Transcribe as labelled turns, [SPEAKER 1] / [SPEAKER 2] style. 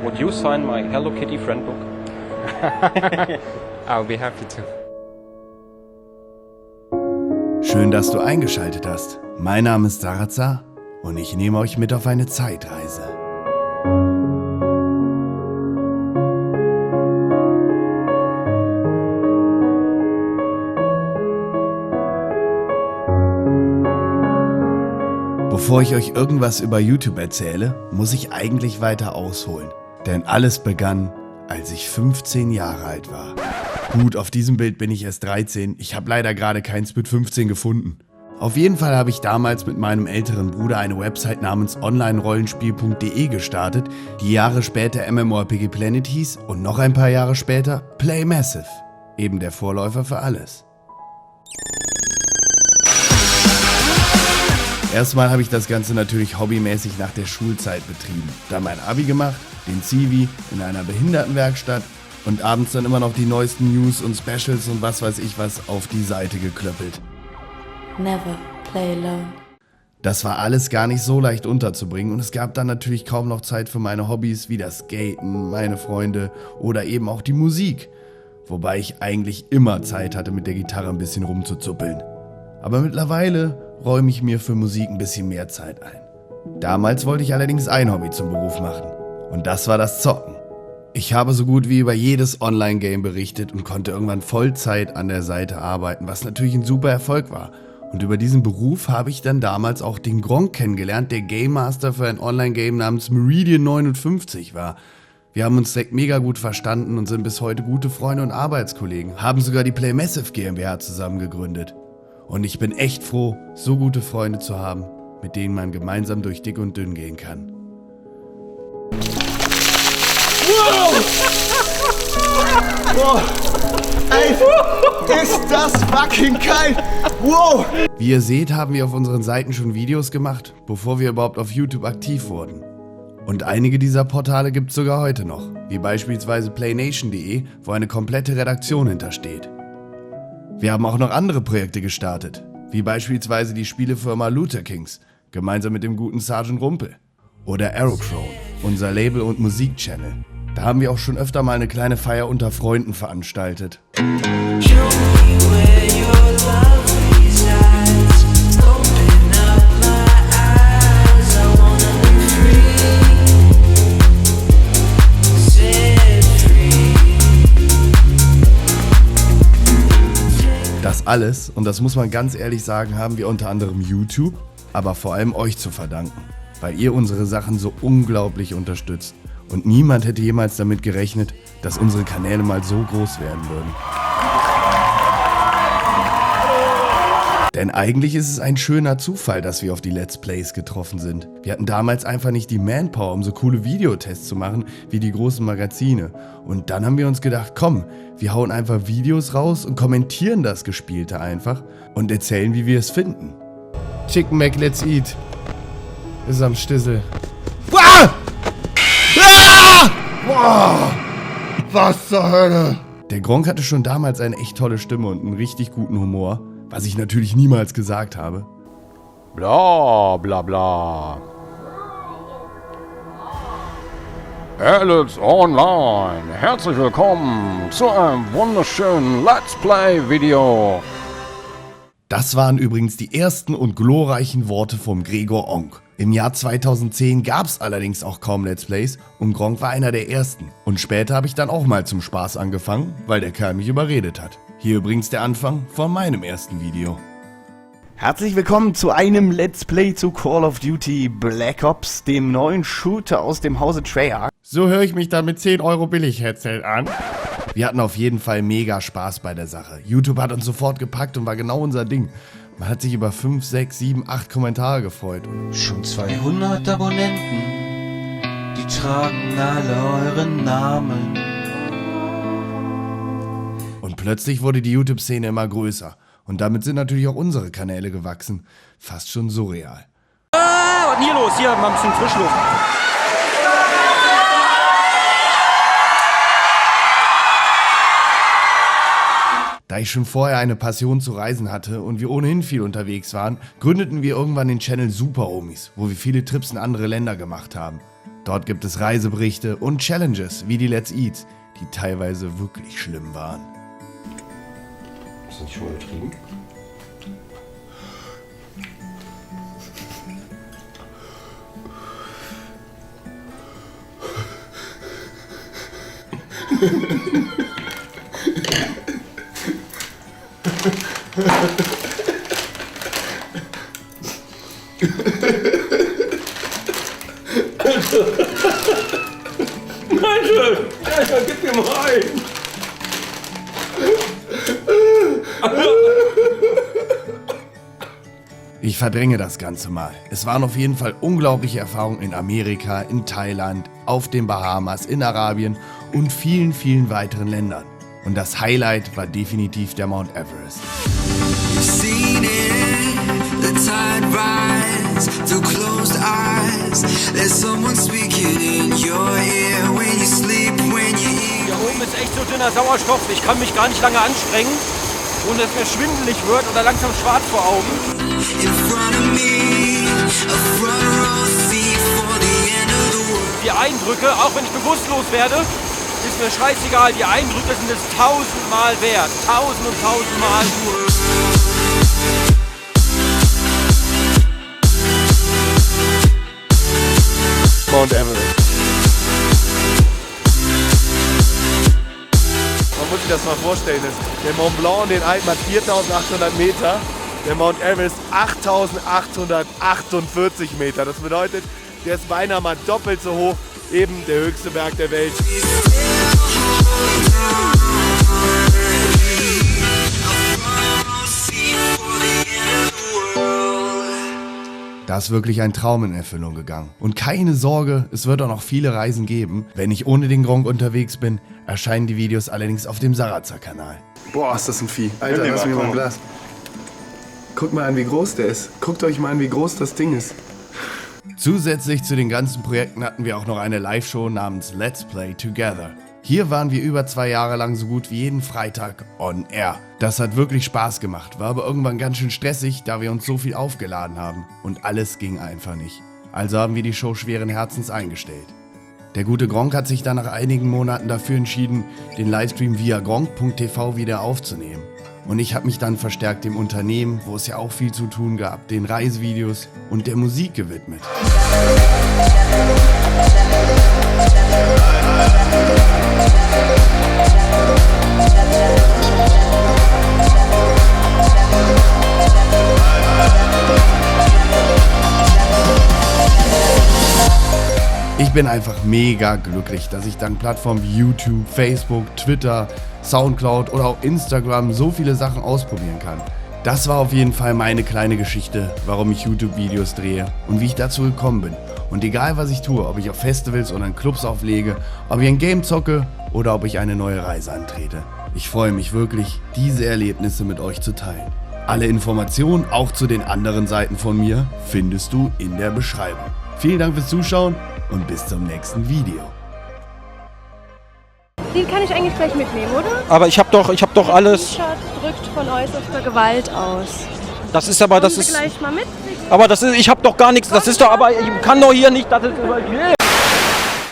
[SPEAKER 1] Would you sign my Hello Kitty friend book?
[SPEAKER 2] I'll be happy to.
[SPEAKER 3] Schön, dass du eingeschaltet hast. Mein Name ist Sarazar und ich nehme euch mit auf eine Zeitreise. Bevor ich euch irgendwas über YouTube erzähle, muss ich eigentlich weiter ausholen. Denn alles begann, als ich 15 Jahre alt war. Gut, auf diesem Bild bin ich erst 13. Ich habe leider gerade keins mit 15 gefunden. Auf jeden Fall habe ich damals mit meinem älteren Bruder eine Website namens onlinerollenspiel.de gestartet, die Jahre später MMORPG Planet hieß und noch ein paar Jahre später Play Massive, eben der Vorläufer für alles. Erstmal habe ich das Ganze natürlich hobbymäßig nach der Schulzeit betrieben. Dann mein Abi gemacht, den Zivi in einer Behindertenwerkstatt und abends dann immer noch die neuesten News und Specials und was weiß ich was auf die Seite geklöppelt.
[SPEAKER 4] Never play alone.
[SPEAKER 3] Das war alles gar nicht so leicht unterzubringen und es gab dann natürlich kaum noch Zeit für meine Hobbys wie das Skaten, meine Freunde oder eben auch die Musik. Wobei ich eigentlich immer Zeit hatte, mit der Gitarre ein bisschen rumzuzuppeln. Aber mittlerweile räume ich mir für Musik ein bisschen mehr Zeit ein. Damals wollte ich allerdings ein Hobby zum Beruf machen. Und das war das Zocken. Ich habe so gut wie über jedes Online-Game berichtet und konnte irgendwann Vollzeit an der Seite arbeiten, was natürlich ein super Erfolg war. Und über diesen Beruf habe ich dann damals auch den Gronk kennengelernt, der Game Master für ein Online-Game namens Meridian 59 war. Wir haben uns direkt mega gut verstanden und sind bis heute gute Freunde und Arbeitskollegen, haben sogar die Play Massive GmbH zusammen gegründet. Und ich bin echt froh, so gute Freunde zu haben, mit denen man gemeinsam durch dick und dünn gehen kann.
[SPEAKER 5] Wow! Ey, ist das fucking geil! Wow!
[SPEAKER 3] Wie ihr seht, haben wir auf unseren Seiten schon Videos gemacht, bevor wir überhaupt auf YouTube aktiv wurden. Und einige dieser Portale gibt es sogar heute noch, wie beispielsweise playnation.de, wo eine komplette Redaktion hintersteht. Wir haben auch noch andere Projekte gestartet, wie beispielsweise die Spielefirma Luther Kings, gemeinsam mit dem guten Sergeant Rumpel. Oder Arrowcrone, unser Label- und Musikchannel. Da haben wir auch schon öfter mal eine kleine Feier unter Freunden veranstaltet. Das alles, und das muss man ganz ehrlich sagen, haben wir unter anderem YouTube, aber vor allem euch zu verdanken, weil ihr unsere Sachen so unglaublich unterstützt. Und niemand hätte jemals damit gerechnet, dass unsere Kanäle mal so groß werden würden. Denn eigentlich ist es ein schöner Zufall, dass wir auf die Let's Plays getroffen sind. Wir hatten damals einfach nicht die Manpower, um so coole Videotests zu machen wie die großen Magazine. Und dann haben wir uns gedacht, komm, wir hauen einfach Videos raus und kommentieren das Gespielte einfach und erzählen, wie wir es finden. Chicken Mac, let's eat. Ist am Stissel. Ah! Ah! Boah!
[SPEAKER 5] Was zur Hölle?
[SPEAKER 3] Der Gronk hatte schon damals eine echt tolle Stimme und einen richtig guten Humor, was ich natürlich niemals gesagt habe.
[SPEAKER 1] Bla bla bla. Alex Online. Herzlich willkommen zu einem wunderschönen Let's Play Video.
[SPEAKER 3] Das waren übrigens die ersten und glorreichen Worte vom Gregor Onk. Im Jahr 2010 gab es allerdings auch kaum Let's Plays und Gronk war einer der ersten. Und später habe ich dann auch mal zum Spaß angefangen, weil der Kerl mich überredet hat. Hier übrigens der Anfang von meinem ersten Video.
[SPEAKER 5] Herzlich willkommen zu einem Let's Play zu Call of Duty Black Ops, dem neuen Shooter aus dem Hause Treyarch.
[SPEAKER 3] So höre ich mich dann mit 10 € Billig-Headset an. Wir hatten auf jeden Fall mega Spaß bei der Sache. YouTube hat uns sofort gepackt und war genau unser Ding. Man hat sich über 5, 6, 7, 8 Kommentare gefreut.
[SPEAKER 6] Schon 200 Abonnenten, die tragen alle euren Namen.
[SPEAKER 3] Und plötzlich wurde die YouTube-Szene immer größer. Und damit sind natürlich auch unsere Kanäle gewachsen. Fast schon surreal.
[SPEAKER 1] Was ist denn hier los? Hier mal ein bisschen Frischluft.
[SPEAKER 3] Da ich schon vorher eine Passion zu reisen hatte und wir ohnehin viel unterwegs waren, gründeten wir irgendwann den Channel Super Homies, wo wir viele Trips in andere Länder gemacht haben. Dort gibt es Reiseberichte und Challenges wie die Let's Eats, die teilweise wirklich schlimm waren.
[SPEAKER 1] Ist das nicht schon mal übertrieben? Alter, gib mir mal ein!
[SPEAKER 3] Ich verdränge das Ganze mal. Es waren auf jeden Fall unglaubliche Erfahrungen in Amerika, in Thailand, auf den Bahamas, in Arabien und vielen, vielen weiteren Ländern. Und das Highlight war definitiv der Mount Everest.
[SPEAKER 2] Seen it, the tide rise through closed eyes. There's someone speaking in your ear when you sleep, when you eat.
[SPEAKER 1] Hier oben ist echt so dünner Sauerstoff, ich kann mich gar nicht lange anstrengen, ohne dass mir schwindelig wird oder langsam schwarz vor Augen.
[SPEAKER 2] In front of me, a front row seat for the end of the world.
[SPEAKER 1] Die Eindrücke, auch wenn ich bewusstlos werde, ist mir scheißegal, die Eindrücke sind es 1000-mal wert. 1000 und 1000-mal.
[SPEAKER 7] Mount Everest. Man muss sich das mal vorstellen, der Mont Blanc, den Alpen, hat 4.800 Meter, der Mount Everest 8.848 Meter. Das bedeutet, der ist beinahe mal doppelt so hoch, eben der höchste Berg der Welt.
[SPEAKER 3] Da ist wirklich ein Traum in Erfüllung gegangen. Und keine Sorge, es wird auch noch viele Reisen geben. Wenn ich ohne den Gronk unterwegs bin, erscheinen die Videos allerdings auf dem Sarazar-Kanal.
[SPEAKER 7] Boah, ist das ein Vieh. Alter, lass mir mal ein Glas. Guckt mal an, wie groß der ist. Guckt euch mal an, wie groß das Ding ist.
[SPEAKER 3] Zusätzlich zu den ganzen Projekten hatten wir auch noch eine Live-Show namens Let's Play Together. Hier waren wir über 2 Jahre lang so gut wie jeden Freitag on air. Das hat wirklich Spaß gemacht, war aber irgendwann ganz schön stressig, da wir uns so viel aufgeladen haben. Und alles ging einfach nicht. Also haben wir die Show schweren Herzens eingestellt. Der gute Gronk hat sich dann nach einigen Monaten dafür entschieden, den Livestream via gronk.tv wieder aufzunehmen. Und ich habe mich dann verstärkt dem Unternehmen, wo es ja auch viel zu tun gab, den Reisevideos und der Musik gewidmet. Ich bin einfach mega glücklich, dass ich dank Plattformen wie YouTube, Facebook, Twitter, Soundcloud oder auch Instagram so viele Sachen ausprobieren kann. Das war auf jeden Fall meine kleine Geschichte, warum ich YouTube-Videos drehe und wie ich dazu gekommen bin. Und egal was ich tue, ob ich auf Festivals oder in Clubs auflege, ob ich ein Game zocke oder ob ich eine neue Reise antrete. Ich freue mich wirklich, diese Erlebnisse mit euch zu teilen. Alle Informationen, auch zu den anderen Seiten von mir, findest du in der Beschreibung. Vielen Dank fürs Zuschauen und bis zum nächsten Video.
[SPEAKER 8] Den kann ich eigentlich gleich mitnehmen, oder?
[SPEAKER 1] Aber ich hab doch alles.
[SPEAKER 8] T-Shirt drückt von äußerster Gewalt aus.
[SPEAKER 1] Das ist aber, das
[SPEAKER 8] Kommen Sie
[SPEAKER 1] ist.
[SPEAKER 8] gleich mal mit?
[SPEAKER 1] Aber das ist, ich hab doch gar nichts. Das ist doch, aber ich kann doch hier nicht. Das ist,